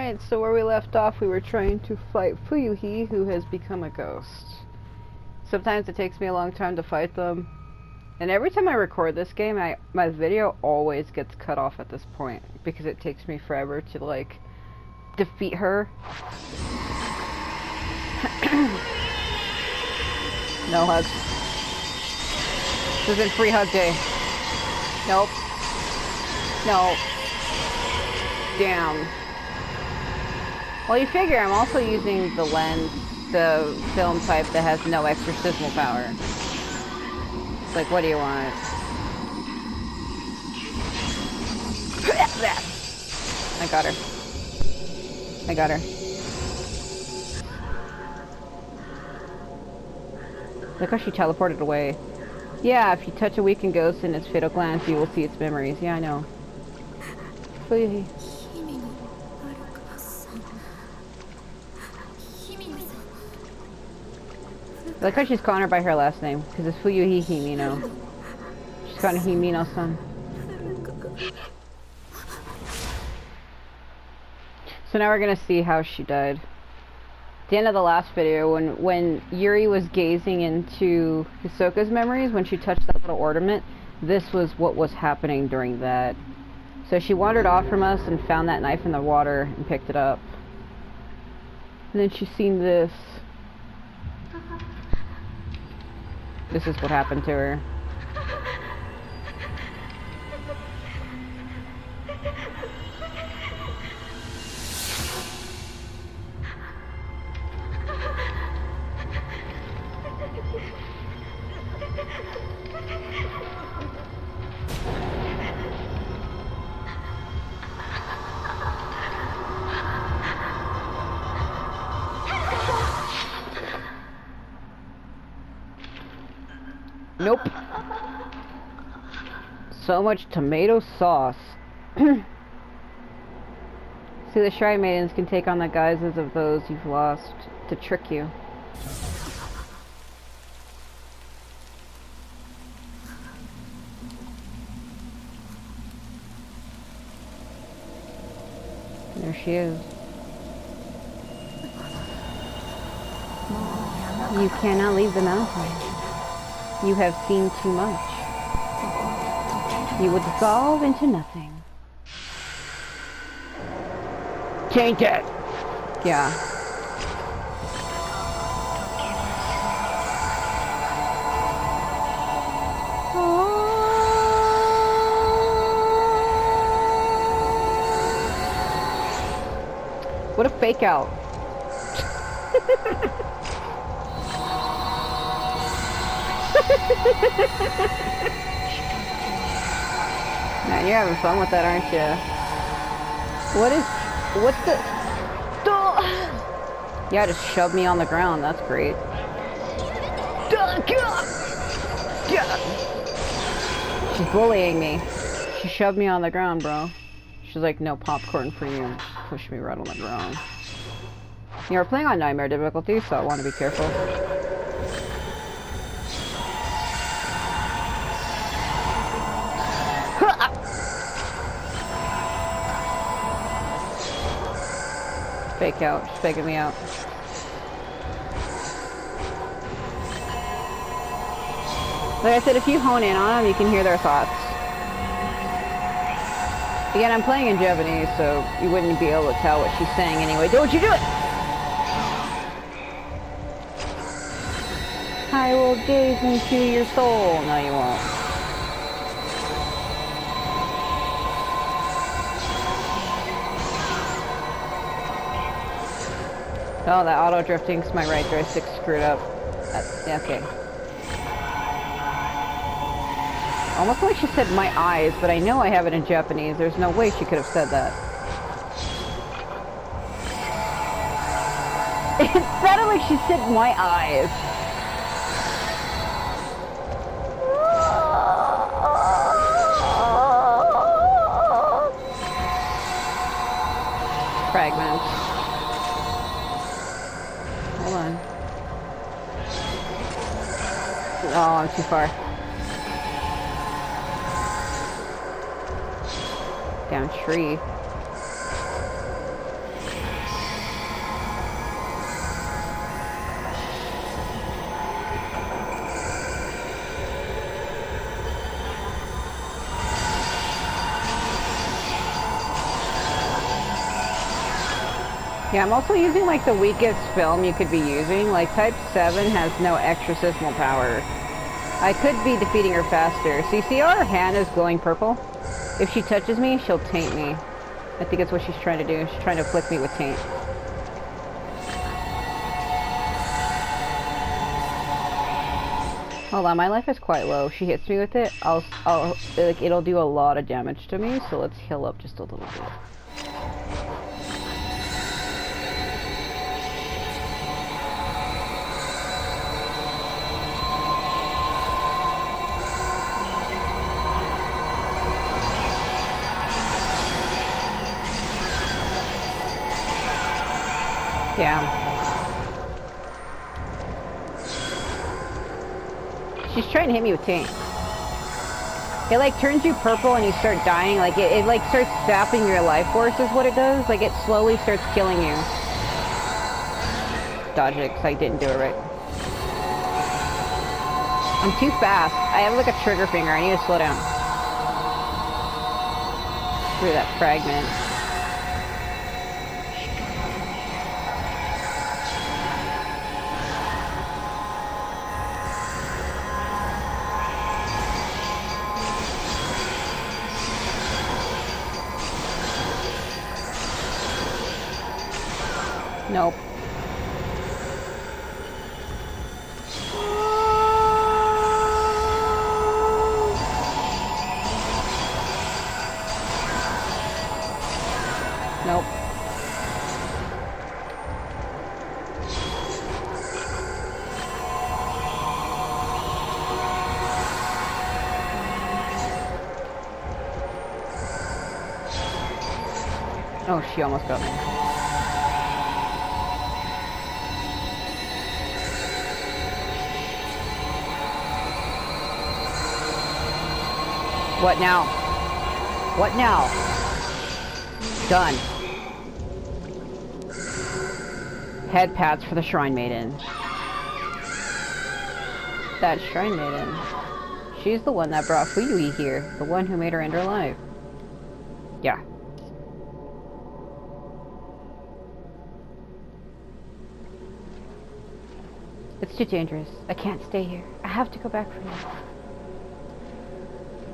Alright, so where we left off, we were trying to fight Fuyuhi, who has become a ghost. Sometimes it takes me a long time to fight them. And every time I record this game, my video always gets cut off at this point. Because it takes me forever to, like, defeat her. No hugs. This isn't free hug day. Nope. No. Damn. Well, you figure I'm also using the lens, the film type that has no exorcismal power. It's like, what do you want? I got her. I got her. Look how she teleported away. Yeah, if you touch a weakened ghost in its fatal glance, you will see its memories. Yeah, I know. Fuyuhi. I like how she's calling her by her last name, because it's Fuyuhi Himino. She's calling Himino-san. So now we're gonna see how she died. At the end of the last video, when Yuri was gazing into Hisoka's memories, when she touched that little ornament, this was what was happening during that. So she wandered off from us and found that knife in the water and picked it up. And then she's seen this. This is what happened to her. Nope. So much tomato sauce. See, the Shrine Maidens can take on the guises of those you've lost to trick you. There she is. You cannot leave the mountain. You have seen too much. You will dissolve into nothing. Change it! Yeah. What a fake out. Man, you're having fun with that, aren't you? What's the... Yeah, just shoved me on the ground, that's great. She's bullying me. She shoved me on the ground, bro. She's like, no popcorn for you. Just pushed me right on the ground. You know, we're playing on Nightmare difficulty, so I want to be careful. Fake out. She's faking me out. Like I said, if you hone in on them, you can hear their thoughts. Again, I'm playing in Japanese, so you wouldn't be able to tell what she's saying anyway. Don't you do it! I will gaze into your soul. No, you won't. Oh, that auto drifting's my right joystick screwed up. Yeah, okay. Almost like she said my eyes, but I know I have it in Japanese. There's no way she could have said that. It sounded like she said my eyes. Fragments. Hold on. Oh, I'm too far. Down tree. Yeah, I'm also using like the weakest film you could be using. Like Type 7 has no exorcismal power. I could be defeating her faster. So you see how her hand is glowing purple? If she touches me, she'll taint me. I think that's what she's trying to do. She's trying to afflict me with taint. Hold on, my life is quite low. If she hits me with it, like, it'll do a lot of damage to me. So let's heal up just a little bit. Yeah. She's trying to hit me with taint. It like turns you purple and you start dying. Like it like starts sapping your life force is what it does. Like it slowly starts killing you. Dodge it because I didn't do it right. I'm too fast. I have like a trigger finger. I need to slow down. Through that fragment. Nope. Nope. Oh, she almost got me. What now? What now? Done. Head pats for the Shrine Maiden. That Shrine Maiden. She's the one that brought Fuyuhi here. The one who made her end her life. Yeah. It's too dangerous. I can't stay here. I have to go back for now.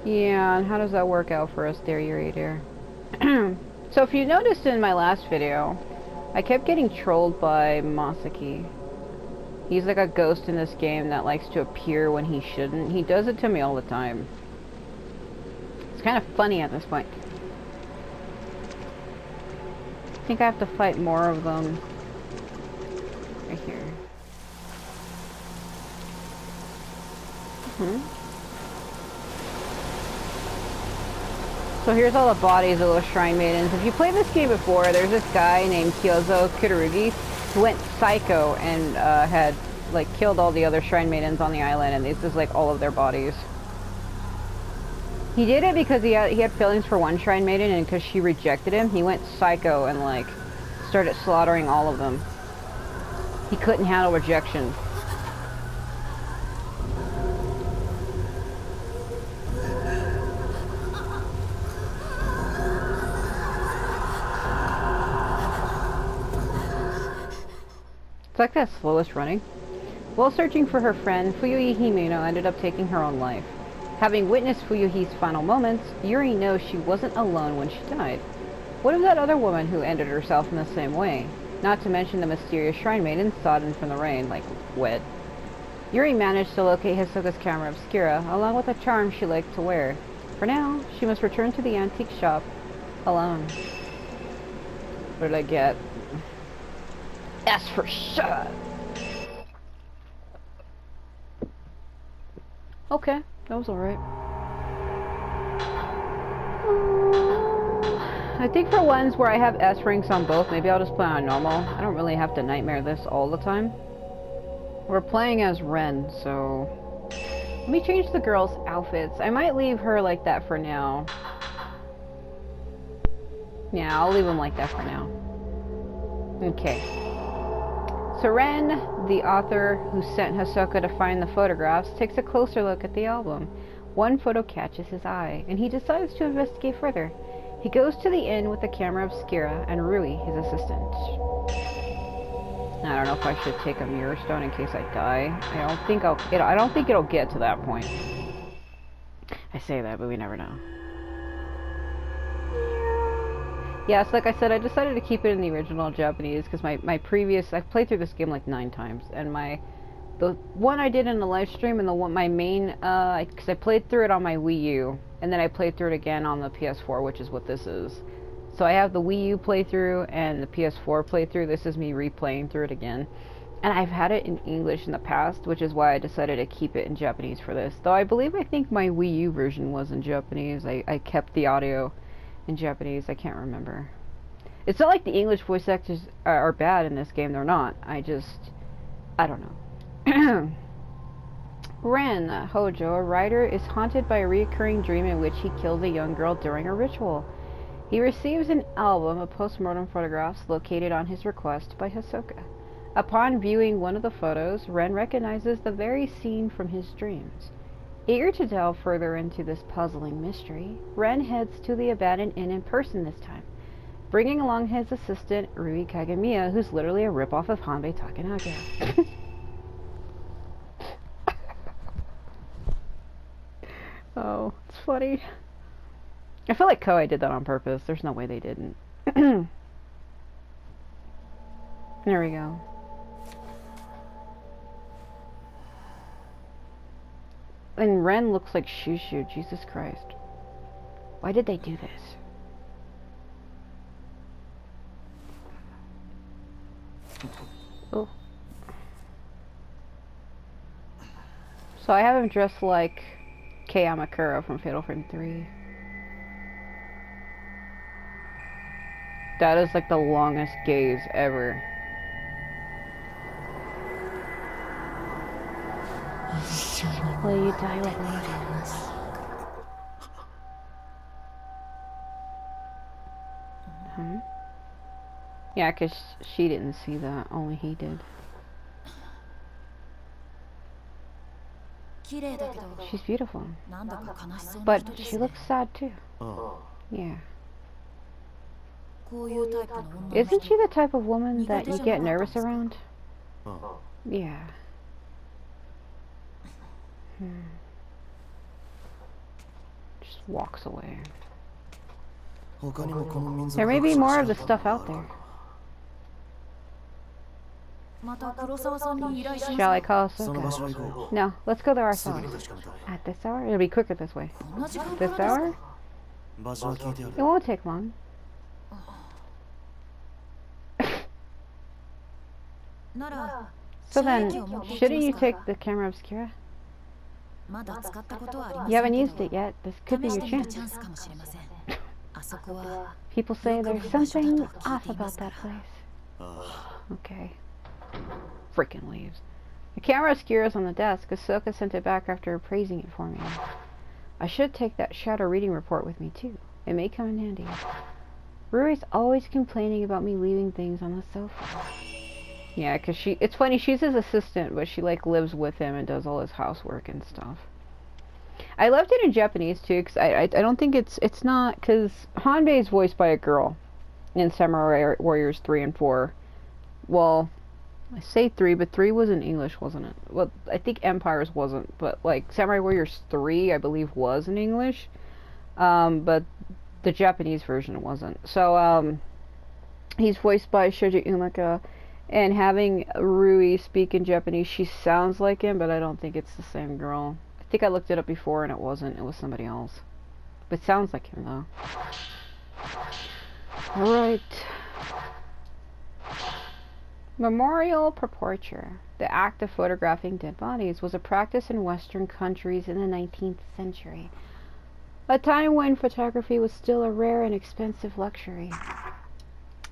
Yeah, and how does that work out for us there, Yuri, dear? So if you noticed in my last video, I kept getting trolled by Masaki. He's like a ghost in this game that likes to appear when he shouldn't. He does it to me all the time. It's kind of funny at this point. I think I have to fight more of them. Right here. So here's all the bodies of those Shrine Maidens. If you played this game before, there's this guy named Kyozo Kurugi who went psycho and had like killed all the other Shrine Maidens on the island, and this is like all of their bodies. He did it because he had feelings for one Shrine Maiden, and because she rejected him, he went psycho and like started slaughtering all of them. He couldn't handle rejection. It's like that slowest running. While searching for her friend, Fuyuhi Himeno ended up taking her own life. Having witnessed Fuyuhi's final moments, Yuri knows she wasn't alone when she died. What of that other woman who ended herself in the same way? Not to mention the mysterious Shrine Maiden sodden from the rain, like wet. Yuri managed to locate Hisoka's camera obscura, along with a charm she liked to wear. For now, she must return to the antique shop alone. What did I get? S for shut. Okay, that was alright. I think for ones where I have S ranks on both, maybe I'll just play on normal. I don't really have to nightmare this all the time. We're playing as Ren, so... Let me change the girls' outfits. I might leave her like that for now. Yeah, I'll leave them like that for now. Okay. So Ren, the author who sent Hisoka to find the photographs, takes a closer look at the album. One photo catches his eye, and he decides to investigate further. He goes to the inn with the camera obscura and Rui, his assistant. I don't know if I should take a mirror stone in case I die. I don't think it'll get to that point. I say that, but we never know. Yeah, so like I said, I decided to keep it in the original Japanese because my previous, I've played through this game like 9 times, and the one I did in the live stream and the one, my main, because I played through it on my Wii U, and then I played through it again on the PS4, which is what this is. So I have the Wii U playthrough and the PS4 playthrough. This is me replaying through it again. And I've had it in English in the past, which is why I decided to keep it in Japanese for this. Though I think my Wii U version was in Japanese. I kept the audio in Japanese. I can't remember. It's not like the English voice actors are bad in this game. They're not. I don't know. Ren, Hojo, a writer, is haunted by a recurring dream in which he kills a young girl during a ritual. He receives an album of post-mortem photographs located on his request by Hisoka. Upon viewing one of the photos, Ren recognizes the very scene from his dreams. Eager to delve further into this puzzling mystery, Ren heads to the abandoned inn in person this time, bringing along his assistant, Rui Kagamiya, who's literally a ripoff of Hanbei Takanaga. Oh, it's funny. I feel like Koei did that on purpose. There's no way they didn't. There we go. And Ren looks like Shushu. Jesus Christ. Why did they do this? Oh. So I have him dressed like Kei Amakura from Fatal Frame 3. That is like the longest gaze ever. Will you die with me? Yeah, because she didn't see that. Only he did. She's beautiful. But she looks sad too. Yeah. Isn't she the type of woman that you get nervous around? Yeah. Just walks away. There may be more of the stuff out there. Shall I call Ahsoka? No, let's go there ourselves. At this hour? It'll be quicker this way. This hour? It won't take long. So then, shouldn't you take the camera obscura? You haven't used it yet. This could be your chance. People say there's something off about that place. Okay. Freaking leaves. The camera obscura is on the desk. Ahsoka sent it back after praising it for me. I should take that shadow reading report with me too. It may come in handy. Rui's always complaining about me leaving things on the sofa. Yeah, because it's funny, she's his assistant, but she like lives with him and does all his housework and stuff. I loved it in Japanese too, because I don't think it's not, because Hanbei is voiced by a girl in Samurai Warriors 3 and 4. Well, I say 3, but 3 was in English, wasn't it? Well, I think Empires wasn't, but like Samurai Warriors 3, I believe, was in English. But the Japanese version wasn't. So, he's voiced by Shoji Umaka. And having Rui speak in Japanese, she sounds like him, but I don't think it's the same girl. I think I looked it up before and it wasn't. It was somebody else. But it sounds like him, though. Alright. Memorial portraiture. The act of photographing dead bodies was a practice in Western countries in the 19th century. A time when photography was still a rare and expensive luxury.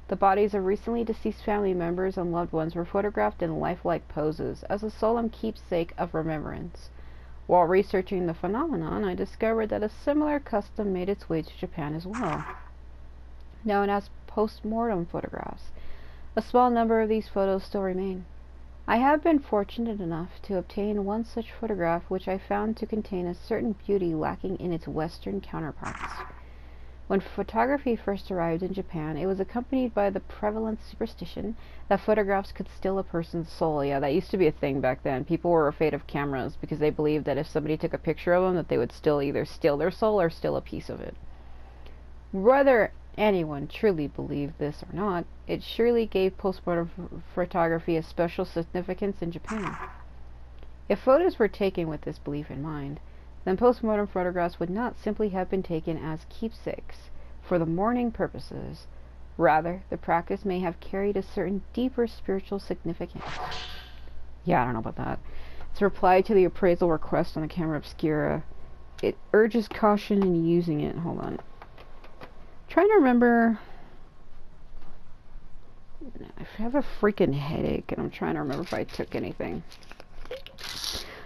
The bodies of recently deceased family members and loved ones were photographed in lifelike poses as a solemn keepsake of remembrance. While researching the phenomenon, I discovered that a similar custom made its way to Japan as well, known as post-mortem photographs. A small number of these photos still remain. I have been fortunate enough to obtain one such photograph which I found to contain a certain beauty lacking in its Western counterparts. When photography first arrived in Japan, it was accompanied by the prevalent superstition that photographs could steal a person's soul. Yeah, that used to be a thing back then. People were afraid of cameras because they believed that if somebody took a picture of them, that they would still either steal their soul or steal a piece of it. Whether anyone truly believed this or not, it surely gave postmortem photography a special significance in Japan. If photos were taken with this belief in mind, then postmortem photographs would not simply have been taken as keepsakes for the mourning purposes. Rather, the practice may have carried a certain deeper spiritual significance. Yeah, I don't know about that. It's a reply to the appraisal request on the camera obscura. It urges caution in using it. Hold on. Trying to remember. I have a freaking headache, and I'm trying to remember if I took anything.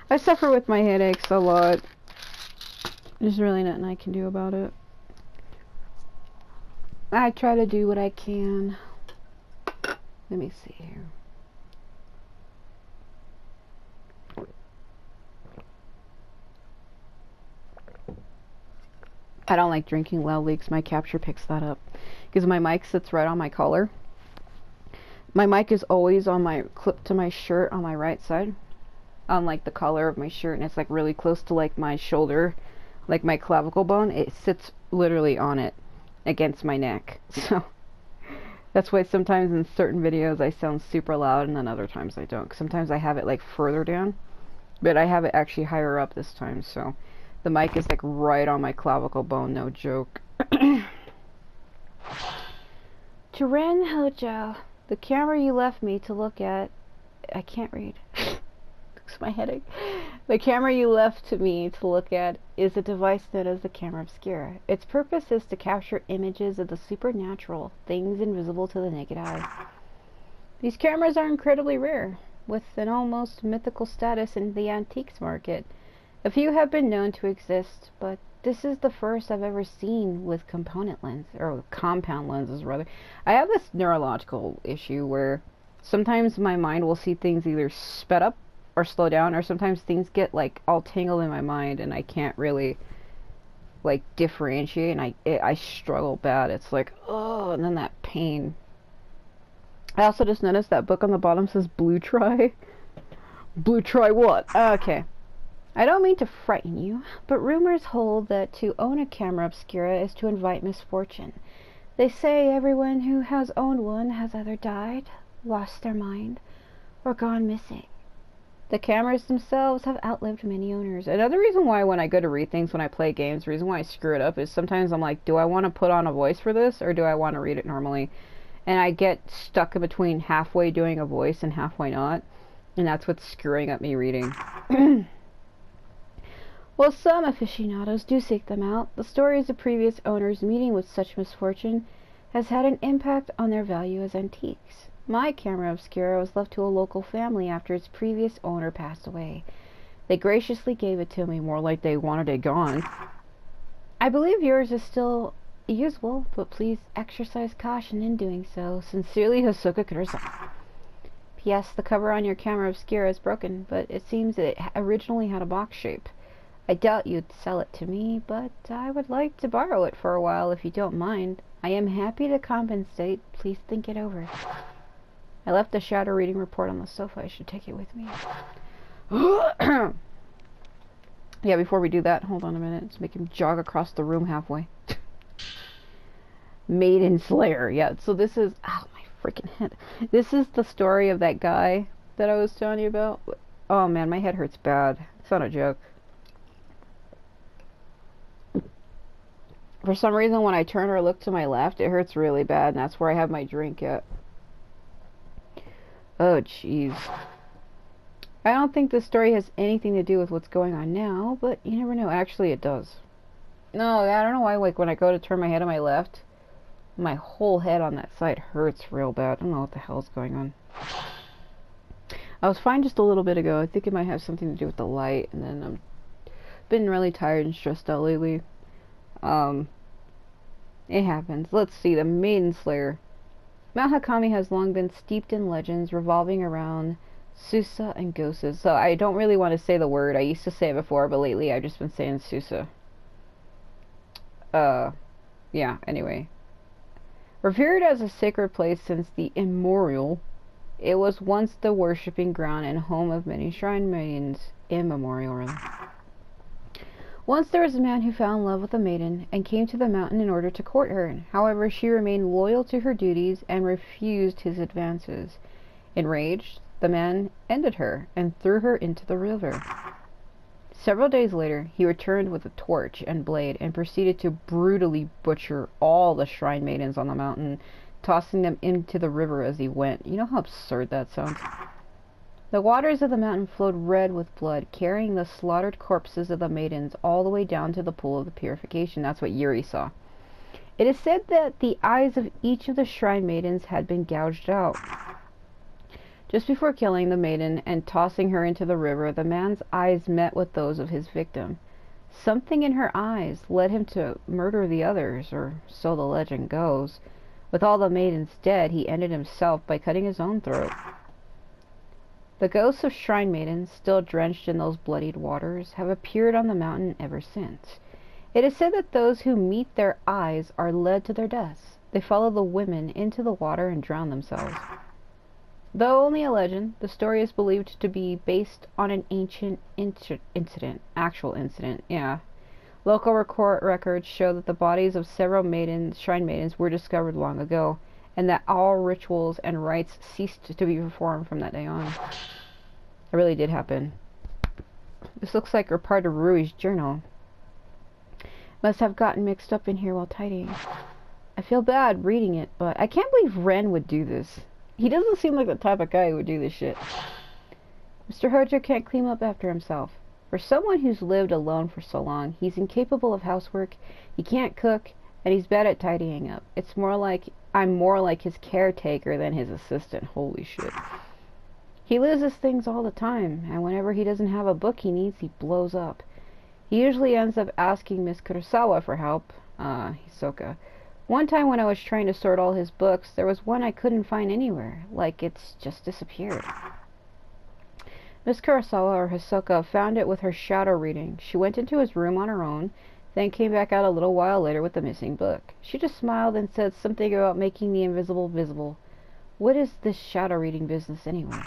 I suffer with my headaches a lot. There's really nothing I can do about it. I try to do what I can. Let me see here. I don't like drinking loudly because my capture picks that up. Because my mic sits right on my collar. My mic is always on my clip to my shirt on my right side. On like the collar of my shirt, and it's like really close to like my shoulder. Like my clavicle bone, it sits literally on it against my neck. So that's why sometimes in certain videos I sound super loud and then other times I don't. Sometimes I have it like further down, but I have it actually higher up this time. So the mic is like right on my clavicle bone, no joke. To Ren Hojo, the camera you left me to look at, I can't read. My headache. The camera you left to me to look at is a device known as the camera obscura. Its purpose is to capture images of the supernatural, things invisible to the naked eye. These cameras are incredibly rare, with an almost mythical status in the antiques market. A few have been known to exist, but this is the first I've ever seen with component lens, or compound lenses rather. I have this neurological issue where sometimes my mind will see things either sped up or slow down, or sometimes things get like all tangled in my mind and I can't really like differentiate, and I struggle bad. It's like, oh, and then that pain. I also just noticed that book on the bottom says blue try. Blue try what? Okay. I don't mean to frighten you, but rumors hold that to own a camera obscura is to invite misfortune. They say everyone who has owned one has either died, lost their mind, or gone missing. The cameras themselves have outlived many owners. Another reason why when I go to read things when I play games, the reason why I screw it up is sometimes I'm like, do I want to put on a voice for this, or do I want to read it normally? And I get stuck in between halfway doing a voice and halfway not. And that's what's screwing up me reading. While some aficionados do seek them out, the stories of previous owners meeting with such misfortune has had an impact on their value as antiques. My camera obscura was left to a local family after its previous owner passed away. They graciously gave it to me, more like they wanted it gone. I believe yours is still usable, but please exercise caution in doing so. Sincerely, Hosoka Kurosa. P.S. The cover on your camera obscura is broken, but it seems it originally had a box shape. I doubt you'd sell it to me, but I would like to borrow it for a while if you don't mind. I am happy to compensate. Please think it over. I left the shadow reading report on the sofa. I should take it with me. Yeah, before we do that, hold on a minute. Let's make him jog across the room halfway. Maiden Slayer. Yeah, so this is... Ow, my freaking head. This is the story of that guy that I was telling you about. Oh, man, my head hurts bad. It's not a joke. For some reason, when I turn or look to my left, it hurts really bad, and that's where I have my drink at. Oh, jeez. I don't think this story has anything to do with what's going on now, but you never know. Actually, it does. No, I don't know why, like, when I go to turn my head on my left, my whole head on that side hurts real bad. I don't know what the hell's going on. I was fine just a little bit ago. I think it might have something to do with the light, and then I've been really tired and stressed out lately. It happens. Let's see, the Maiden Slayer. Mount Hakami has long been steeped in legends revolving around Susa and Gosu. So I don't really want to say the word. I used to say it before, but lately I've just been saying Susa. Yeah, anyway. Revered as a sacred place since the immemorial, it was once the worshipping ground and home of many shrine maidens. Immemorial, really. Once there was a man who fell in love with a maiden and came to the mountain in order to court her. However, she remained loyal to her duties and refused his advances. Enraged, the man ended her and threw her into the river. Several days later, he returned with a torch and blade and proceeded to brutally butcher all the shrine maidens on the mountain, tossing them into the river as he went. You know how absurd that sounds? The waters of the mountain flowed red with blood, carrying the slaughtered corpses of the maidens all the way down to the pool of the purification. That's what Yuri saw. It is said that the eyes of each of the shrine maidens had been gouged out. Just before killing the maiden and tossing her into the river, the man's eyes met with those of his victim. Something in her eyes led him to murder the others, or so the legend goes. With all the maidens dead, he ended himself by cutting his own throat. The ghosts of shrine maidens, still drenched in those bloodied waters, have appeared on the mountain ever since. It is said that those who meet their eyes are led to their deaths. They follow the women into the water and drown themselves. Though only a legend, the story is believed to be based on an ancient actual incident, yeah. Local court records show that the bodies of several shrine maidens were discovered long ago, and that all rituals and rites ceased to be performed from that day on. It really did happen. This looks like a part of Rui's journal. Must have gotten mixed up in here while tidying. I feel bad reading it, but I can't believe Ren would do this. He doesn't seem like the type of guy who would do this shit. Mr. Hojo can't clean up after himself. For someone who's lived alone for so long, he's incapable of housework, he can't cook, and he's bad at tidying up. It's more like I'm more like his caretaker than his assistant. Holy shit. He loses things all the time, and whenever he doesn't have a book he needs, he blows up. He usually ends up asking Miss Kurosawa for help, Hisoka. One time when I was trying to sort all his books, there was one I couldn't find anywhere, like it's just disappeared. Miss Kurosawa, or Hisoka, found it with her shadow reading. She went into his room on her own, then came back out a little while later with the missing book. She just smiled and said something about making the invisible visible. What is this shadow reading business anyway?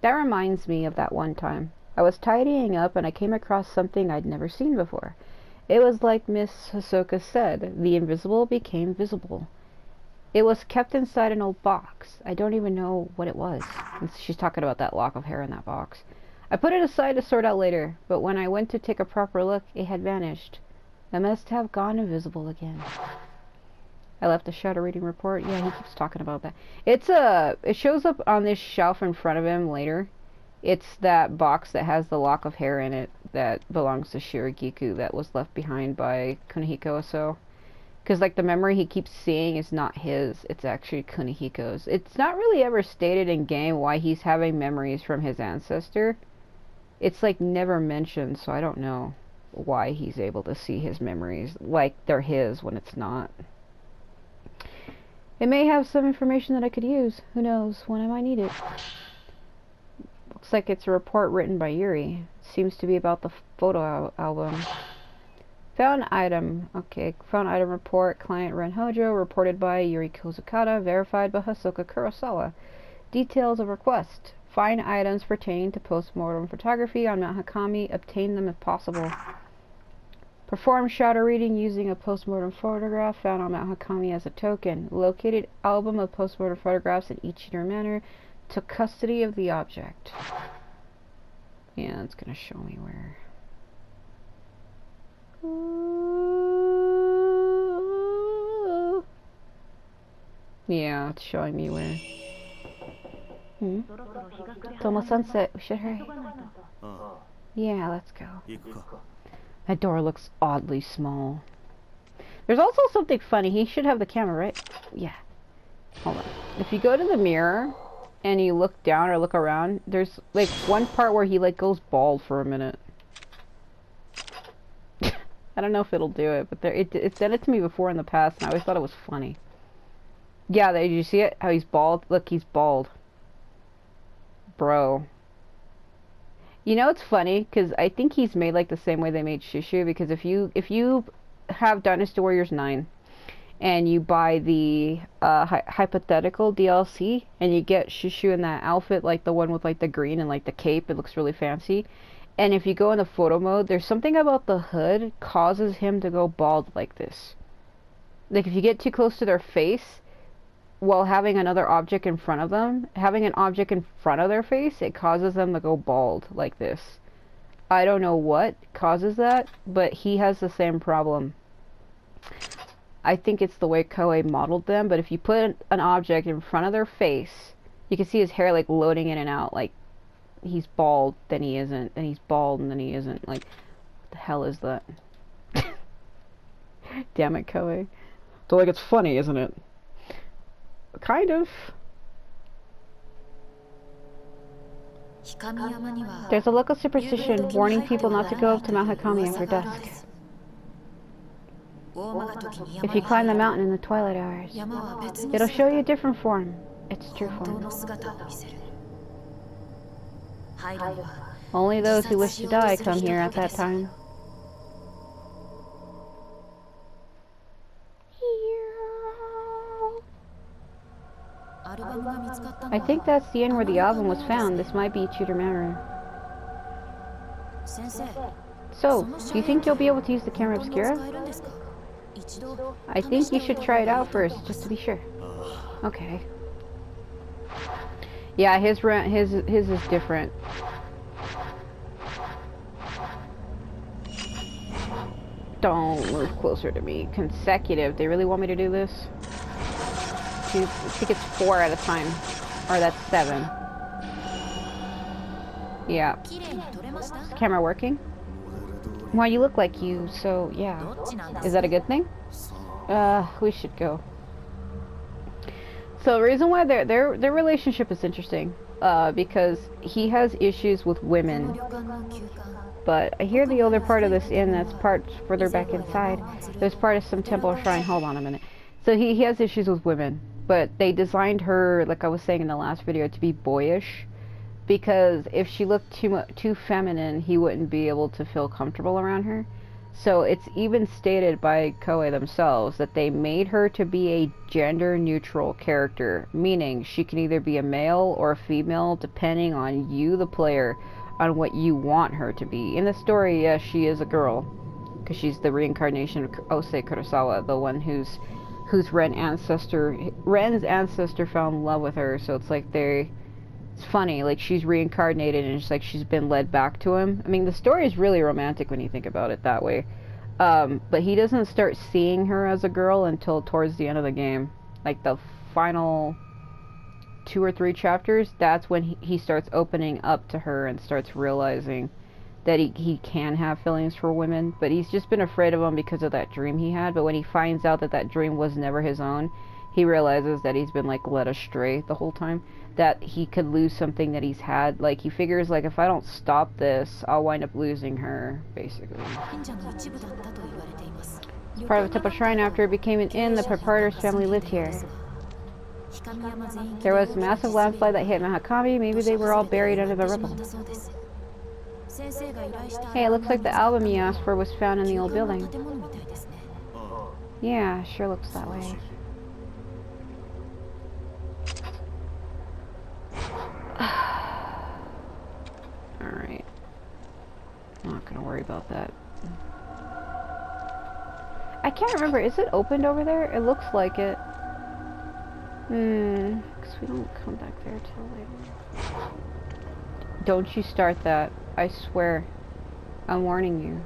That reminds me of that one time. I was tidying up and I came across something I'd never seen before. It was like Miss Hisoka said, the invisible became visible. It was kept inside an old box. I don't even know what it was. And she's talking about that lock of hair in that box. I put it aside to sort out later, but when I went to take a proper look, it had vanished. I must have gone invisible again. I left a shadow reading report. Yeah, he keeps talking about that. It shows up on this shelf in front of him later. It's that box that has the lock of hair in it that belongs to Shiragiku that was left behind by Kunihiko Oso. Because, like, the memory he keeps seeing is not his. It's actually Kunihiko's. It's not really ever stated in game why he's having memories from his ancestor. It's, like, never mentioned, so I don't know why he's able to see his memories like they're his when it's not. It may have some information that I could use. Who knows when I might need it. Looks like it's a report written by Yuri. Seems to be about the photo album. Found item. Okay, found item report. Client Ren Hojo, reported by Yuri Kozukata, verified by Hisoka Kurosawa. Details of request. Find items pertaining to post-mortem photography on Mount Hakami. Obtain them if possible. Perform shadow reading using a post-mortem photograph found on Mount Hakami as a token. Located album of post-mortem photographs in Ichiro Manor. Took custody of the object. Yeah, it's gonna show me where. Yeah, it's showing me where. It's almost sunset. We should hurry. Yeah, let's go. That door looks oddly small. There's also something funny. He should have the camera, right? Yeah. Hold on. If you go to the mirror and you look down or look around, there's like one part where he like goes bald for a minute. I don't know if it'll do it, but it said it to me before in the past, and I always thought it was funny. Yeah, did you see it? How he's bald? Look, he's bald. Bro. You know, it's funny, because I think he's made like the same way they made Shushu, because if you have Dynasty Warriors 9 and you buy the hypothetical DLC and you get Shushu in that outfit, like the one with like the green and like the cape, it looks really fancy. And if you go in the photo mode, there's something about the hood causes him to go bald like this. Like if you get too close to their face while having another object in front of them, having an object in front of their face, it causes them to go bald like this. I don't know what causes that, but he has the same problem. I think it's the way Koei modeled them, but if you put an object in front of their face, you can see his hair like loading in and out, like he's bald, then he isn't, then he's bald, and then he isn't. Like, what the hell is that? Damn it, Koei. So, like, it's funny, isn't it? Kind of. There's a local superstition warning people not to go up to Mount Hakami after dusk. If you climb the mountain in the twilight hours, it'll show you a different form, its true form. Only those who wish to die come here at that time. I think that's the end where the album was found. This might be Tudor memory. So, do you think you'll be able to use the camera obscura? I think you should try it out first, just to be sure. Okay. Yeah, his is different. Don't move closer to me. Consecutive. They really want me to do this? I think it's 4 at a time. Or that's 7. Yeah. Is the camera working? Well, you look like you, so yeah. Is that a good thing? We should go. So the reason why their relationship is interesting, because he has issues with women. But I hear the older part of this inn that's part further back inside. There's part of some temple or shrine. Hold on a minute. So he has issues with women, but they designed her, like I was saying in the last video, to be boyish. Because if she looked too feminine, he wouldn't be able to feel comfortable around her. So it's even stated by Koei themselves that they made her to be a gender-neutral character, meaning she can either be a male or a female depending on you, the player, on what you want her to be. In the story, yes, she is a girl, because she's the reincarnation of Osei Kurosawa, the one whose Ren's ancestor fell in love with her. So it's like it's funny, like she's reincarnated and it's like she's been led back to him. I mean, the story is really romantic when you think about it that way. But he doesn't start seeing her as a girl until towards the end of the game. Like the final 2 or 3 chapters, that's when he starts opening up to her and starts realizing that he can have feelings for women. But he's just been afraid of them because of that dream he had. But when he finds out that dream was never his own, he realizes that he's been like led astray the whole time. That he could lose something that he's had. Like, he figures, like, if I don't stop this, I'll wind up losing her, basically. It's part of a temple shrine. After it became an inn, the proprietor's family lived here. There was a massive landslide that hit Mount Hakami. Maybe they were all buried under the rubble. Hey, it looks like the album you asked for was found in the old building. Yeah, sure looks that way. Alright. I'm not gonna worry about that. I can't remember. Is it opened over there? It looks like it. Because we don't come back there till later. Don't you start that. I swear. I'm warning you.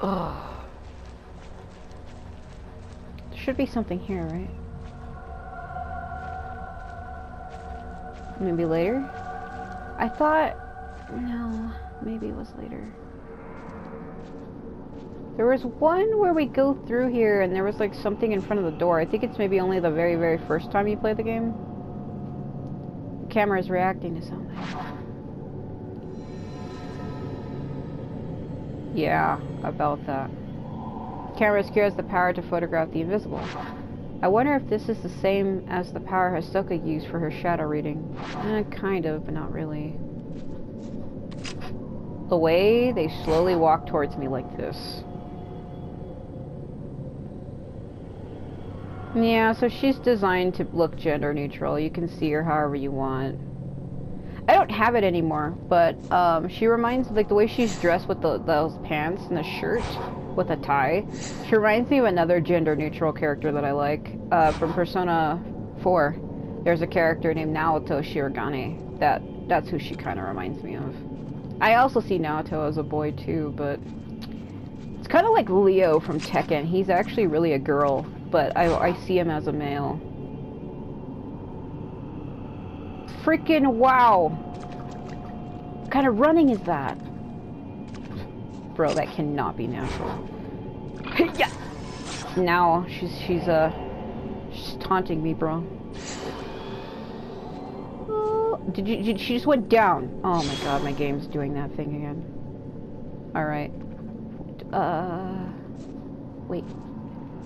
Ugh. There should be something here, right? Maybe later? I thought... No, maybe it was later. There was one where we go through here and there was like something in front of the door. I think it's maybe only the very, very first time you play the game. The camera is reacting to something. Yeah, about that. Camera obscura has the power to photograph the invisible. I wonder if this is the same as the power Hisoka used for her shadow reading. Kind of, but not really. The way they slowly walk towards me like this. Yeah, so she's designed to look gender neutral. You can see her however you want. I don't have it anymore, but she reminds, like, the way she's dressed with those pants and the shirt with a tie. She reminds me of another gender neutral character that I like from Persona 4. There's a character named Naoto Shirogane. That's who she kind of reminds me of. I also see Naoto as a boy too, but it's kind of like Leo from Tekken. He's actually really a girl, but I see him as a male. Freaking wow! What kind of running is that? Bro, that cannot be natural. Yeah. Now she's taunting me, bro. She just went down. Oh my god, my game's doing that thing again. Alright. Wait.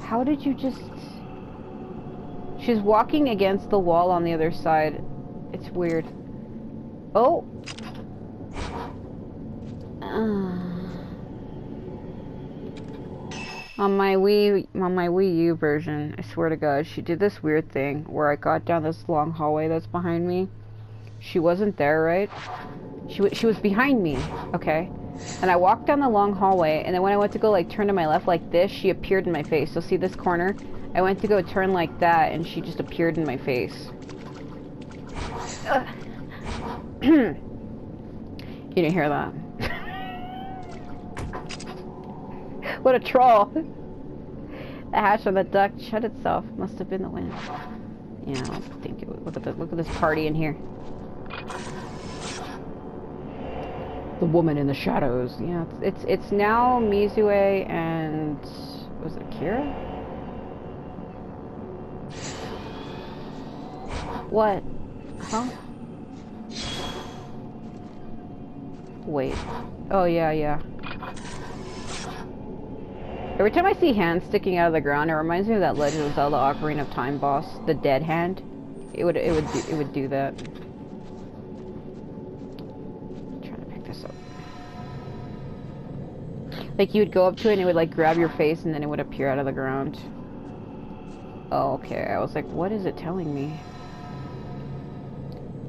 How did you just... She's walking against the wall on the other side. It's weird. Oh! On my Wii U version, I swear to God, she did this weird thing where I got down this long hallway that's behind me. She wasn't there, right? She was behind me, okay? And I walked down the long hallway, and then when I went to go, like, turn to my left like this, she appeared in my face. So see this corner? I went to go turn like that, and she just appeared in my face. You didn't hear that. What a troll! The hatch on the duck shut itself. Must have been the wind. Yeah, I don't think it was. Look at this party in here. The woman in the shadows. Yeah, it's now Mizue and was it Akira? What? Huh? Wait. Oh yeah. Every time I see hands sticking out of the ground, it reminds me of that Legend of Zelda Ocarina of Time boss, the dead hand. It would do that. I'm trying to pick this up. Like you would go up to it and it would like grab your face and then it would appear out of the ground. Oh, okay. I was like, what is it telling me?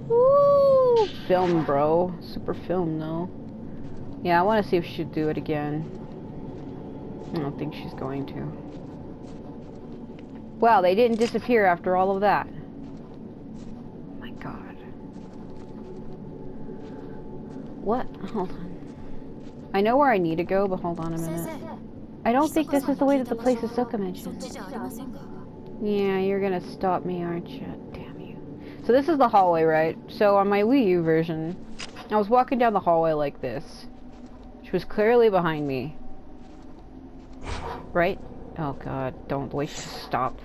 Woo! Film, bro. Super film, though. Yeah, I want to see if she'd do it again. I don't think she's going to. Wow, they didn't disappear after all of that. Oh my god. What? Hold on. I know where I need to go, but hold on a minute. I don't think this is the way that the place Ahsoka mentioned. Yeah, you're gonna stop me, aren't you? Damn you. So this is the hallway, right? So on my Wii U version, I was walking down the hallway like this. She was clearly behind me. Right? Oh god, don't. The way she stopped.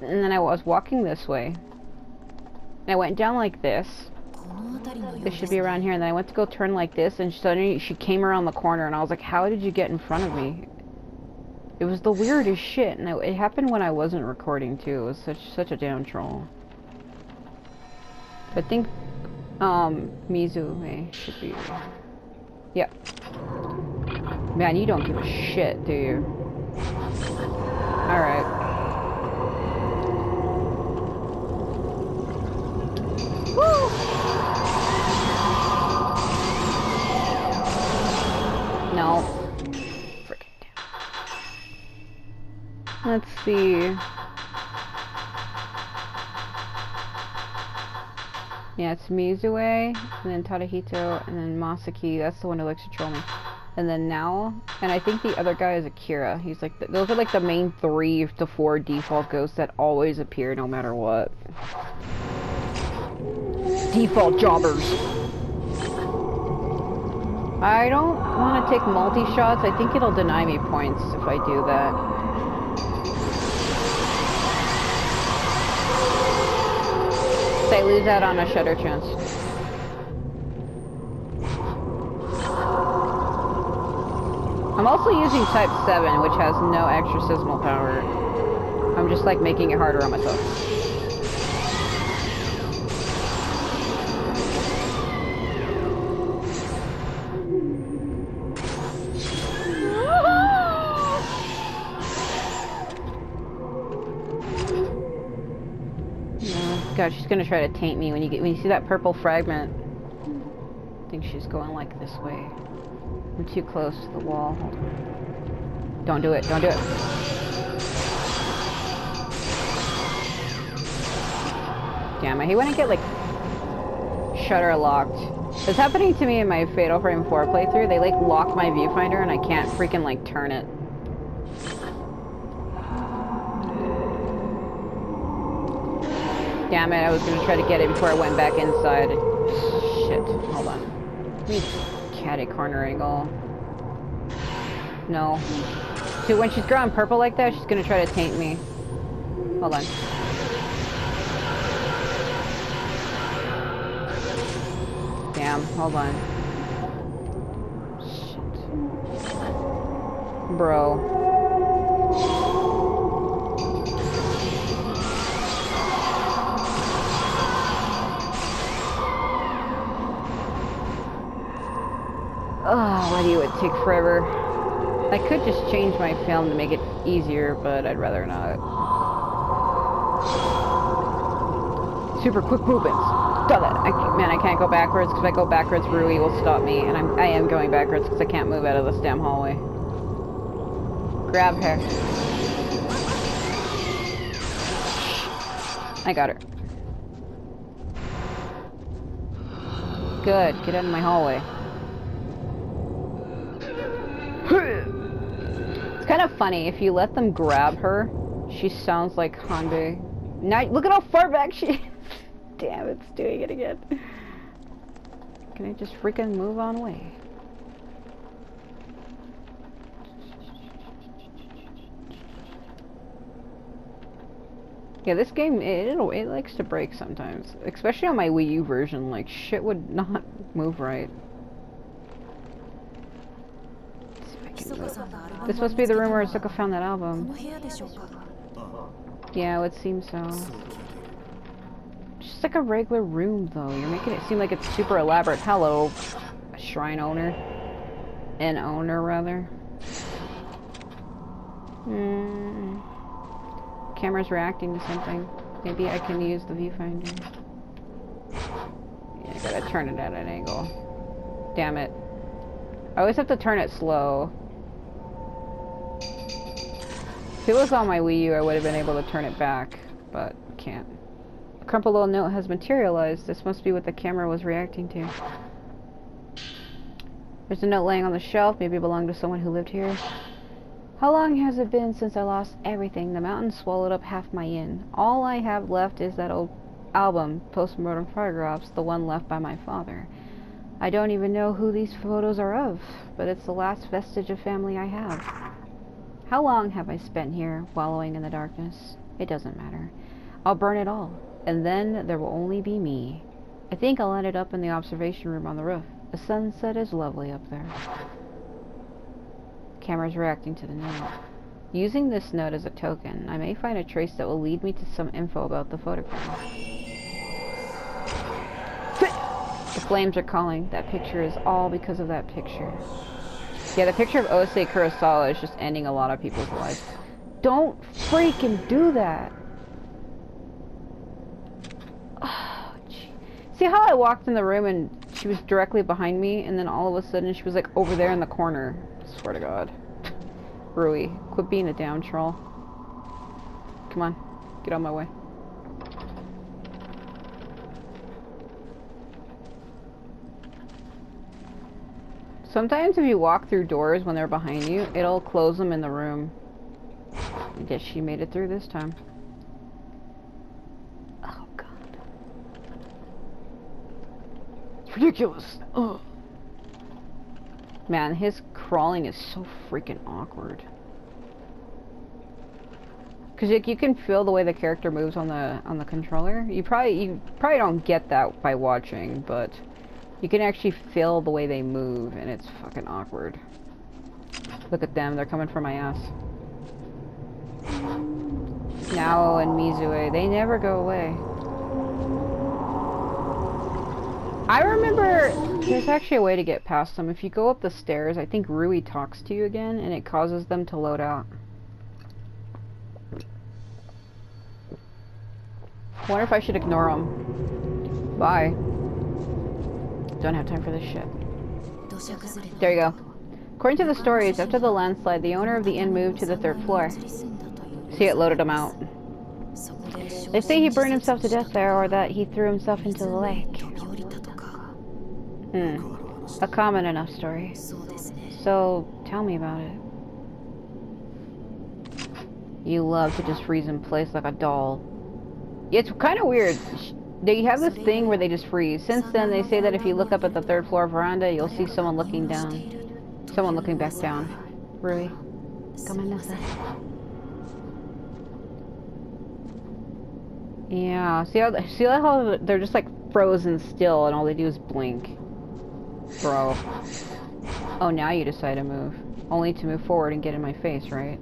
And then I was walking this way. And I went down like this. This should be around here. And then I went to go turn like this, and suddenly she came around the corner, and I was like, how did you get in front of me? It was the weirdest shit, and it happened when I wasn't recording too. It was such a damn troll. I think Mizume should be. Yep. Man, you don't give a shit, do you? Alright. Woo! No. Frickin' damn. Let's see. Yeah, it's Mizue, and then Tadahito, and then Masaki. That's the one who likes to troll me. And then now, and I think the other guy is Akira. He's like, those are like the main 3 to 4 default ghosts that always appear no matter what. Default jobbers. I don't want to take multi-shots. I think it'll deny me points if I do that. So I lose out on a shutter chance. I'm also using Type 7, which has no exorcismal power. I'm just like making it harder on myself. God, she's gonna try to taint me when you see that purple fragment. I think she's going like this way. I'm too close to the wall. Hold on. Don't do it. Don't do it. Damn, I hate when I get like shutter locked. It's happening to me in my Fatal Frame 4 playthrough. They like lock my viewfinder and I can't freaking like turn it. Damn it, I was gonna try to get it before I went back inside. Shit, hold on. Let me catty corner angle. No. See, when she's drawing purple like that, she's gonna try to taint me. Hold on. Damn, hold on. Shit. Bro. Oh, why do it take forever? I could just change my film to make it easier, but I'd rather not. Super quick movements. Stop it. Man, I can't go backwards, because if I go backwards, Rui will stop me, and I am going backwards because I can't move out of this damn hallway. Grab her. I got her. Good. Get out of my hallway. It's kind of funny, if you let them grab her, she sounds like Hanbei. Now, look at how far back she is. Damn, it's doing it again. Can I just freaking move on away? Yeah, this game, it likes to break sometimes. Especially on my Wii U version, like, shit would not move right. This must be the room where Asuka found that album. Yeah, it would seem so. Just like a regular room, though. You're making it seem like it's super elaborate. Hello, shrine owner. An owner, rather. Camera's reacting to something. Maybe I can use the viewfinder. Yeah, I gotta turn it at an angle. Damn it. I always have to turn it slow. If it was on my Wii U, I would have been able to turn it back, but can't. A crumpled little note has materialized. This must be what the camera was reacting to. There's a note laying on the shelf. Maybe it belonged to someone who lived here. How long has it been since I lost everything? The mountain swallowed up half my inn. All I have left is that old album, post-mortem photographs, the one left by my father. I don't even know who these photos are of, but it's the last vestige of family I have. How long have I spent here, wallowing in the darkness? It doesn't matter. I'll burn it all, and then there will only be me. I think I'll end it up in the observation room on the roof. The sunset is lovely up there. Camera's reacting to the note. Using this note as a token, I may find a trace that will lead me to some info about the photograph. The flames are calling. That picture is all because of that picture. Yeah, the picture of Osei Kurosawa is just ending a lot of people's lives. Don't freaking do that! Oh, see how I walked in the room and she was directly behind me, and then all of a sudden she was like over there in the corner. I swear to God. Rui, quit being a down troll. Come on, get out of my way. Sometimes if you walk through doors when they're behind you, it'll close them in the room. I guess she made it through this time. Oh God. It's ridiculous. Ugh. Man, his crawling is so freaking awkward. Cause like, you can feel the way the character moves on the controller. You probably don't get that by watching, but you can actually feel the way they move, and it's fucking awkward. Look at them, they're coming for my ass. Nao and Mizue, they never go away. I remember there's actually a way to get past them. If you go up the stairs, I think Rui talks to you again, and it causes them to load out. Wonder if I should ignore him. Bye. Don't have time for this shit. There you go. According to the stories, after the landslide, the owner of the inn moved to the 3rd floor. See, it loaded him out. They say he burned himself to death there, or that he threw himself into the lake. A common enough story. So, tell me about it. You love to just freeze in place like a doll. It's kind of weird. They have this thing where they just freeze. Since then, they say that if you look up at the 3rd floor veranda, you'll see someone looking down. Someone looking back down. Rui, come on, Nessa. Yeah, see how they're just like frozen still and all they do is blink. Bro. Oh, now you decide to move. Only to move forward and get in my face, right?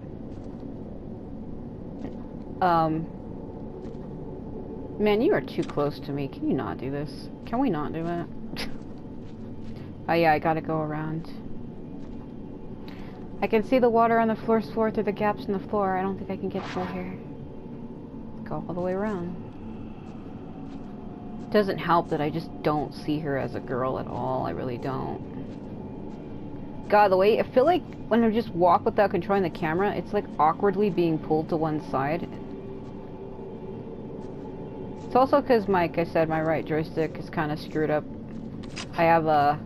Man, you are too close to me. Can you not do this? Can we not do it? Oh yeah, I gotta go around. I can see the water on the floor through the gaps in the floor. I don't think I can get through here. Go all the way around. Doesn't help that I just don't see her as a girl at all. I really don't. God, the way I feel like when I just walk without controlling the camera, it's like awkwardly being pulled to one side. It's also because, like I said, my right joystick is kind of screwed up. I have a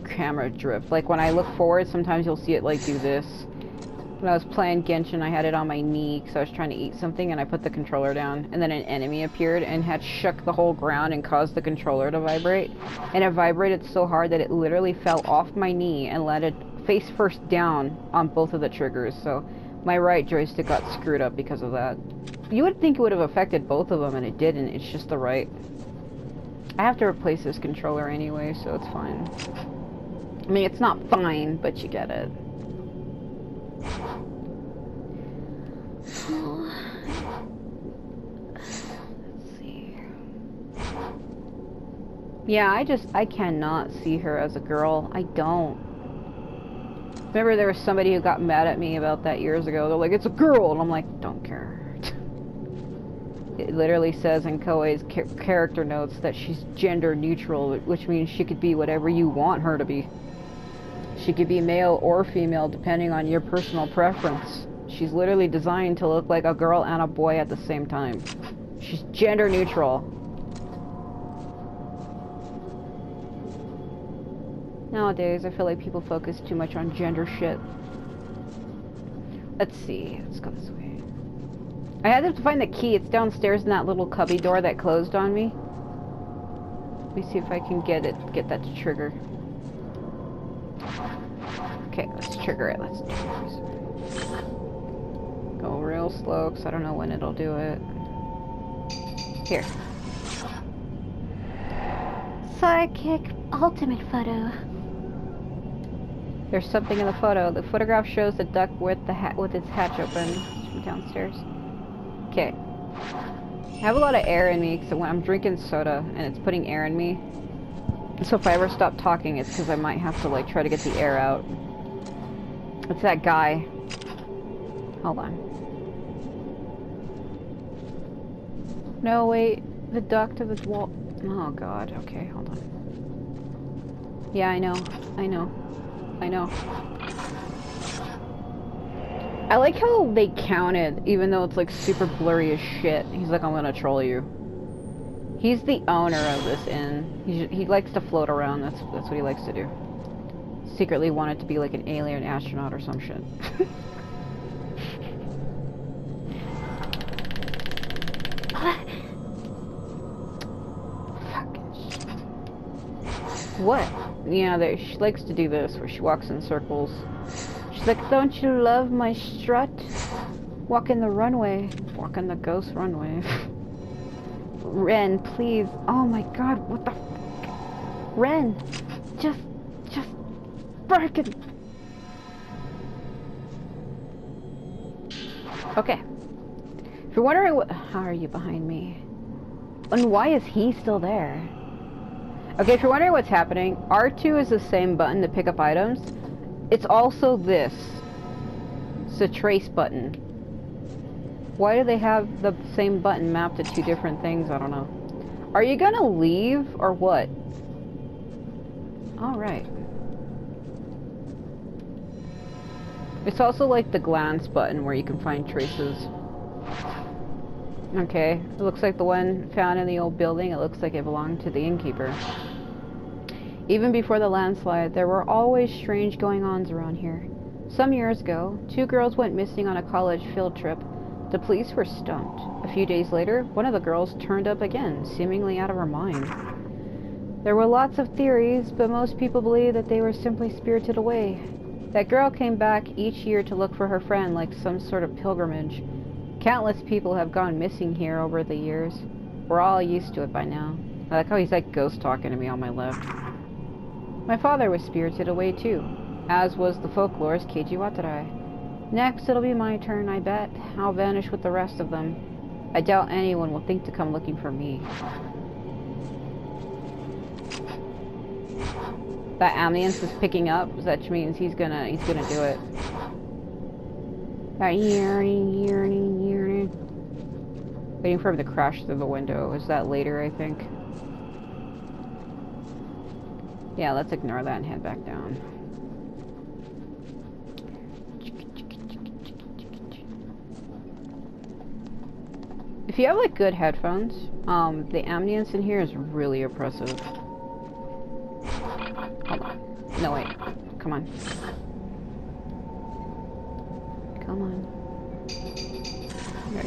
camera drift. Like when I look forward, sometimes you'll see it like do this. When I was playing Genshin, I had it on my knee because I was trying to eat something and I put the controller down, and then an enemy appeared and had shook the whole ground and caused the controller to vibrate. And it vibrated so hard that it literally fell off my knee and landed face first down on both of the triggers. So my right joystick got screwed up because of that. You would think it would have affected both of them, and it didn't. It's just the right. I have to replace this controller anyway, so it's fine. I mean, it's not fine, but you get it. Let's see. Yeah, I cannot see her as a girl. I don't. Remember there was somebody who got mad at me about that years ago. They're like, it's a girl! And I'm like, don't care. It literally says in Koei's character notes that she's gender neutral, which means she could be whatever you want her to be. She could be male or female depending on your personal preference. She's literally designed to look like a girl and a boy at the same time. She's gender neutral. Nowadays, I feel like people focus too much on gender shit. Let's see. Let's go this way. I had to find the key. It's downstairs in that little cubby door that closed on me. Let me see if I can get that to trigger. Okay, let's trigger it. Let's do it. Go real slow, because I don't know when it'll do it. Here. Psychic ultimate photo. There's something in the photo. The photograph shows the duck with its hatch open from downstairs. Okay. I have a lot of air in me because when I'm drinking soda and it's putting air in me. So if I ever stop talking, it's because I might have to like try to get the air out. It's that guy. Hold on. No, wait. The duck to the wall. Oh god. Okay, hold on. Yeah, I know. I know. I know. I like how they counted, even though it's like super blurry as shit. He's like, I'm gonna troll you. He's the owner of this inn. He likes to float around. That's what he likes to do. Secretly wanted to be like an alien astronaut or some shit. Fucking shit. What? Yeah, she likes to do this, where she walks in circles. She's like, don't you love my strut? Walking the runway. Walking the ghost runway. Ren, please. Oh my god, what the fuck? Ren, just frickin'. Okay. If you're wondering how are you behind me? And why is he still there? Okay, if you're wondering what's happening, R2 is the same button to pick up items. It's also this. It's a trace button. Why do they have the same button mapped to two different things? I don't know. Are you gonna leave or what? Alright. It's also like the glance button where you can find traces. Okay, it looks like the one found in the old building. It looks like it belonged to the innkeeper. Even before the landslide, there were always strange going-ons around here. Some years ago, 2 girls went missing on a college field trip. The police were stumped. A few days later, one of the girls turned up again, seemingly out of her mind. There were lots of theories, but most people believe that they were simply spirited away. That girl came back each year to look for her friend like some sort of pilgrimage. Countless people have gone missing here over the years. We're all used to it by now. I like how he's like ghost talking to me on my left. My father was spirited away too, as was the folklorist Keiji Watarai. Next, it'll be my turn, I bet. I'll vanish with the rest of them. I doubt anyone will think to come looking for me. That ambience is picking up, which means he's gonna do it. Waiting for him to crash through the window. Is that later, I think? Yeah, let's ignore that and head back down. If you have like good headphones, the ambience in here is really oppressive. Hold on. No, wait. Come on. Come on. There.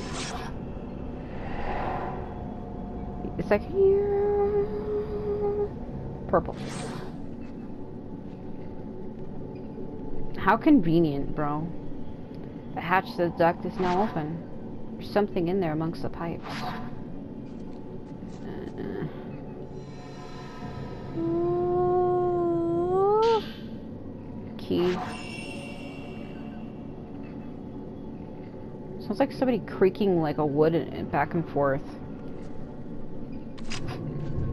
It's like here. Purple. How convenient, bro. The hatch to the duct is now open. There's something in there amongst the pipes. Key. Sounds like somebody creaking like a wood back and forth.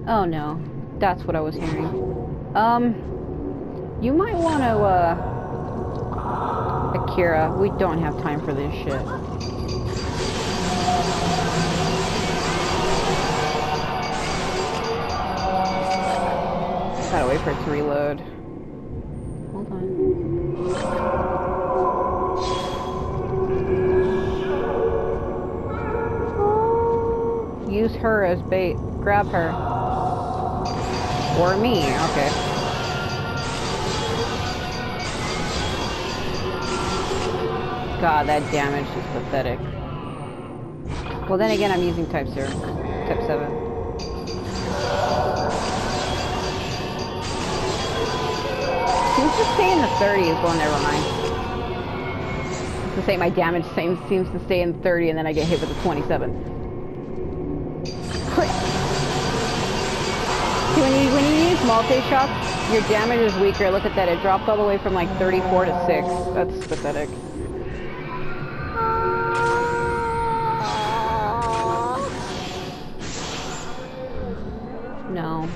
Oh no. That's what I was hearing. You might want to, Akira, we don't have time for this shit. Gotta wait for it to reload. Hold on. Use her as bait. Grab her. Or me, okay. God, that damage is pathetic. Well, then again, I'm using Type 0. Type 7. Seems to stay in the 30s. Well, never mind. To say my damage seems to stay in 30 and then I get hit with a 27. See, when you use multi-shots, your damage is weaker. Look at that, it dropped all the way from like 34 to 6. That's pathetic. No,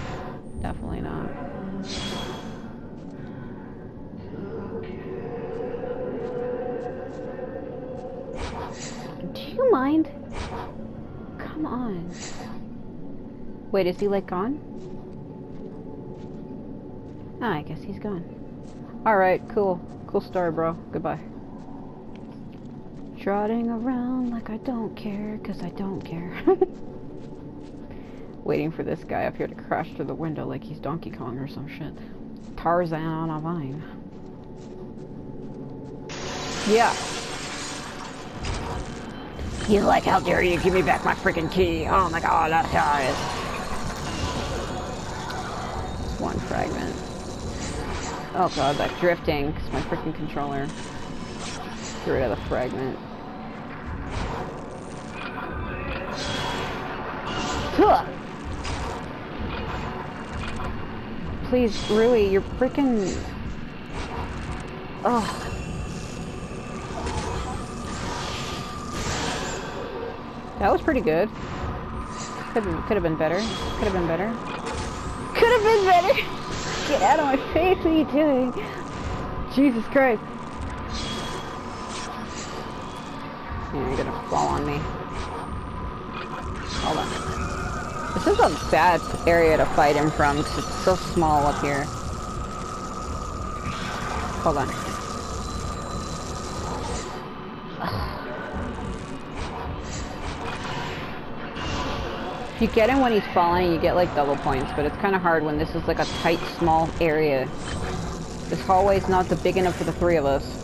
definitely not. Do you mind? Come on. Wait, is he like gone? Ah, I guess he's gone. Alright, cool. Cool story, bro. Goodbye. Trotting around like I don't care, 'cause I don't care. Waiting for this guy up here to crash through the window like he's Donkey Kong or some shit. Tarzan on a vine. Yeah. He's like, how dare you give me back my freaking key? Oh my god, that guy is... One fragment. Oh god, that drifting, because my freaking controller. Get rid of the fragment. Huh. Please, Rui, you're freaking... Oh. That was pretty good. Could have been better. Could have been better. Could have been better! Get out of my face, what are you doing? Jesus Christ. Yeah, you're gonna fall on me. Hold on. This is a bad area to fight him from because it's so small up here. Hold on. If you get him when he's falling, you get like double points, but it's kind of hard when this is like a tight, small area. This hallway's not big enough for the three of us.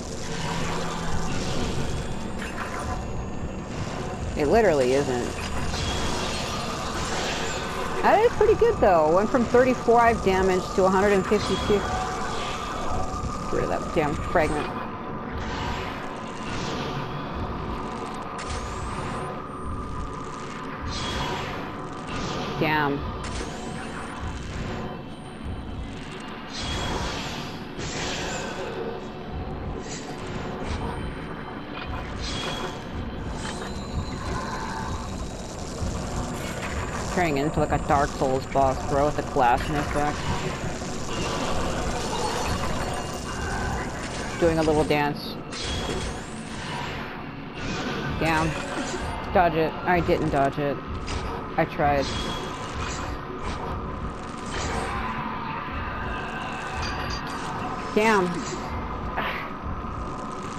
It literally isn't. That is pretty good though. Went from 35 damage to 152. Get rid of that damn fragment. Damn. Turning into like a Dark Souls boss, bro, with a glass in his back. Doing a little dance. Damn. Dodge it. I didn't dodge it. I tried. Damn.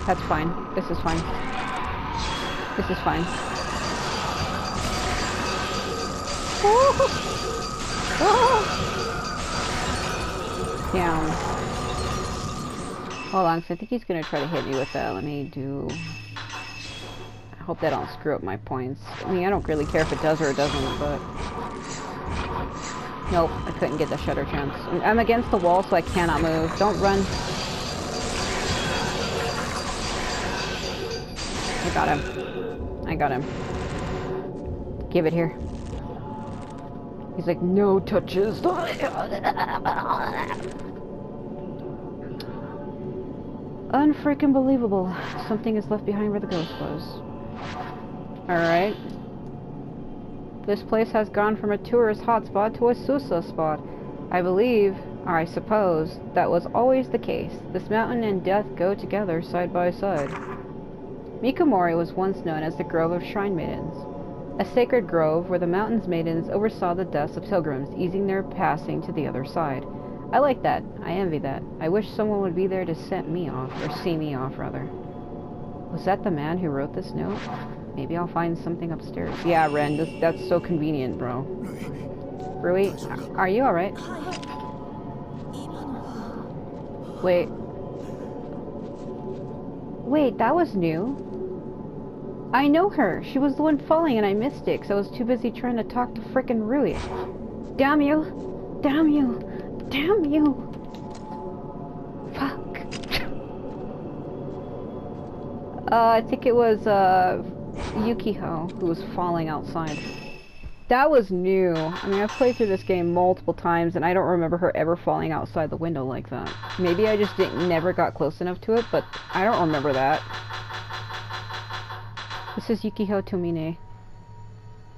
That's fine. This is fine. This is fine. Oh. Oh. Down. Hold on, because I think he's going to try to hit me with that. Let me do... I hope that don't screw up my points. I mean, I don't really care if it does or it doesn't, but... Nope, I couldn't get the shutter chance. I'm against the wall, so I cannot move. Don't run. I got him. I got him. Give it here. He's like, no touches. Unfreaking believable. Something is left behind where the ghost was. Alright. This place has gone from a tourist hotspot to a Susa spot. I believe, or I suppose, that was always the case. This mountain and death go together side by side. Mikomori was once known as the Grove of Shrine Maidens. A sacred grove where the mountain's maidens oversaw the deaths of pilgrims, easing their passing to the other side. I like that. I envy that. I wish someone would be there to set me off, or see me off, rather. Was that the man who wrote this note? Maybe I'll find something upstairs. Yeah, Ren, that's so convenient, bro. Rui, are you alright? Wait. Wait, that was new. I know her. She was the one falling and I missed it because I was too busy trying to talk to frickin' Rui. Damn you! Damn you! Damn you! Fuck. I think it was, Yukiho who was falling outside. That was new. I mean, I've played through this game multiple times and I don't remember her ever falling outside the window like that. Maybe I just never got close enough to it, but I don't remember that. This is Yukiho Tomine.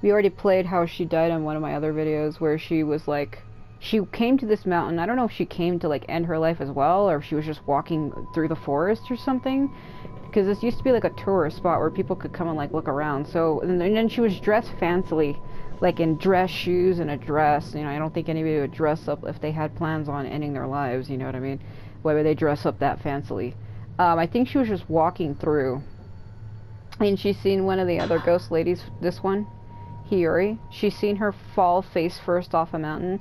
We already played how she died on one of my other videos where she was like... She came to this mountain. I don't know if she came to like end her life as well or if she was just walking through the forest or something. Because this used to be like a tourist spot where people could come and like look around. So, and then she was dressed fancily. Like in dress shoes and a dress. You know, I don't think anybody would dress up if they had plans on ending their lives. You know what I mean? Why would they dress up that fancily? I think she was just walking through. And she's seen one of the other ghost ladies, this one, Yuri. She's seen her fall face first off a mountain,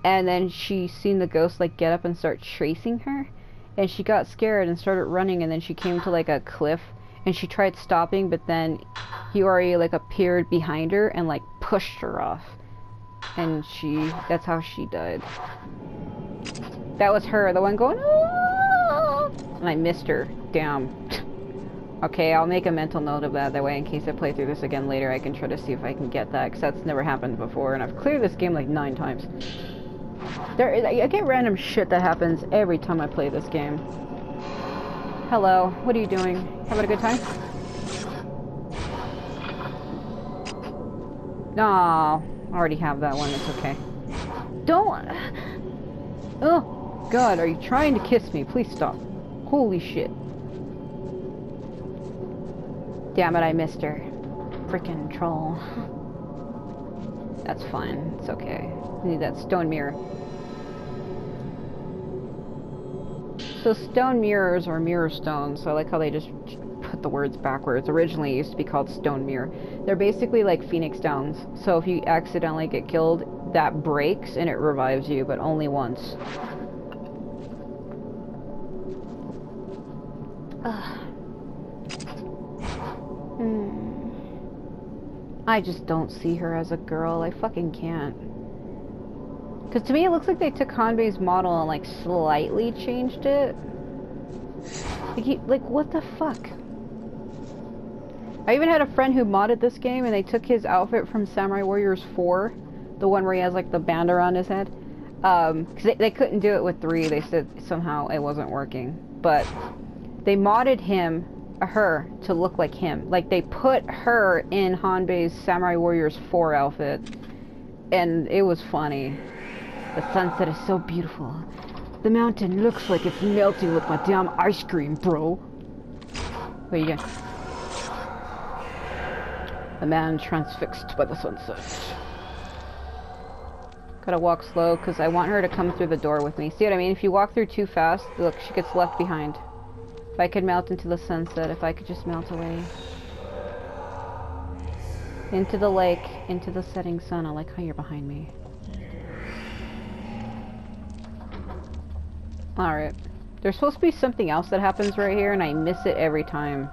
and then she's seen the ghost like get up and start chasing her, and she got scared and started running, and then she came to like a cliff, and she tried stopping, but then Yuri like appeared behind her and like pushed her off, and that's how she died. That was her, the one going, "Ah!" And I missed her. Damn. Okay, I'll make a mental note of that way in case I play through this again later. I can try to see if I can get that, because that's never happened before, and I've cleared this game like 9 times. I get random shit that happens every time I play this game. Hello, what are you doing? Having a good time? No, I already have that one, it's okay. Don't... Oh, God, are you trying to kiss me? Please stop. Holy shit. Damn it, I missed her. Frickin' troll. That's fine. It's okay. I need that stone mirror. So stone mirrors are mirror stones, so I like how they just put the words backwards. Originally it used to be called stone mirror. They're basically like phoenix downs. So if you accidentally get killed, that breaks and it revives you, but only once. I just don't see her as a girl. I fucking can't. Because to me it looks like they took Hanbei's model and like slightly changed it. Like what the fuck? I even had a friend who modded this game and they took his outfit from Samurai Warriors 4. The one where he has like the band around his head. Because they couldn't do it with 3. They said somehow it wasn't working. But they modded her to look like him. Like they put her in Hanbei's Samurai Warriors 4 outfit. And it was funny. The sunset is so beautiful. The mountain looks like it's melting with my damn ice cream, bro. What are you doing? A man transfixed by the sunset. Gotta walk slow because I want her to come through the door with me. See what I mean? If you walk through too fast, look, she gets left behind. If I could melt into the sunset, if I could just melt away. Into the lake, into the setting sun. I like how you're behind me. Alright. There's supposed to be something else that happens right here, and I miss it every time.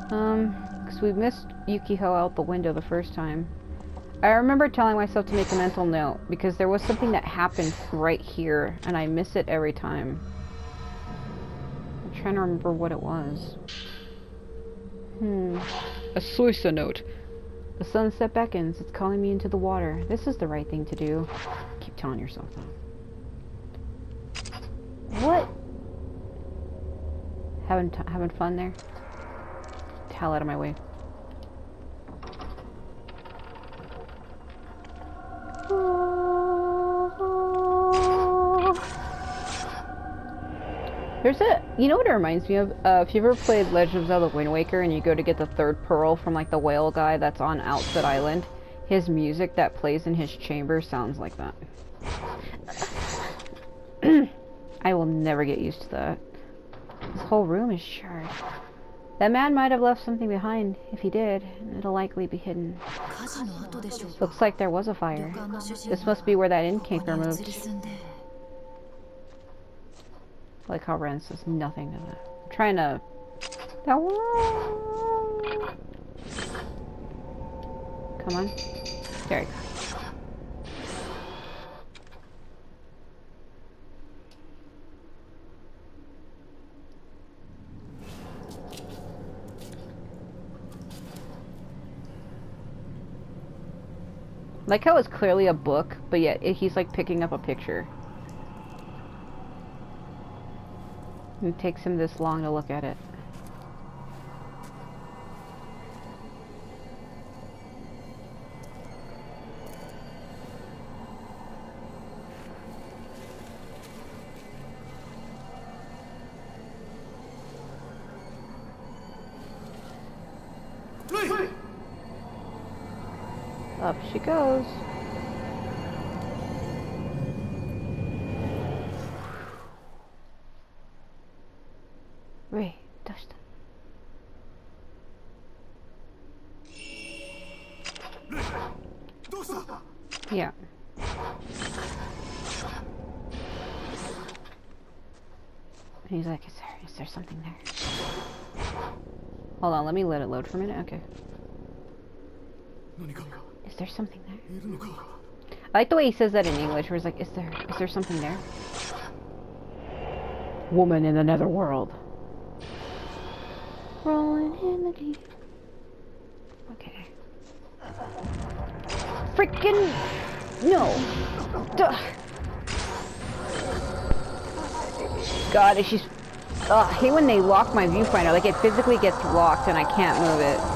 Because we missed Yukiko out the window the first time. I remember telling myself to make a mental note, because there was something that happened right here, and I miss it every time. I'm trying to remember what it was. A suicide note. The sunset beckons. It's calling me into the water. This is the right thing to do. Keep telling yourself that. What? Having fun there? Get the hell out of my way. There's a, you know what it reminds me of? If you ever played Legend of Zelda Wind Waker and you go to get the third pearl from like the whale guy that's on Outset Island, his music that plays in his chamber sounds like that. I will never get used to that. This whole room is charred. That man might have left something behind. If he did, it'll likely be hidden. Looks like there was a fire. This must be where that innkeeper moved. Like how Ren says nothing to that. I'm trying to... Come on. There you go. Like how it's clearly a book, but yet he's like picking up a picture. It takes him this long to look at it. Up she goes. Ray, touch them. Yeah. And he's like, is there something there? Hold on, let me let it load for a minute. Okay. Is there something there? I like the way he says that in English, where he's like, is there something there? Woman in the netherworld. Rolling in the deep. Okay. Freaking no. Duh. God, she's. I hate when they lock my viewfinder. Like it physically gets locked and I can't move it.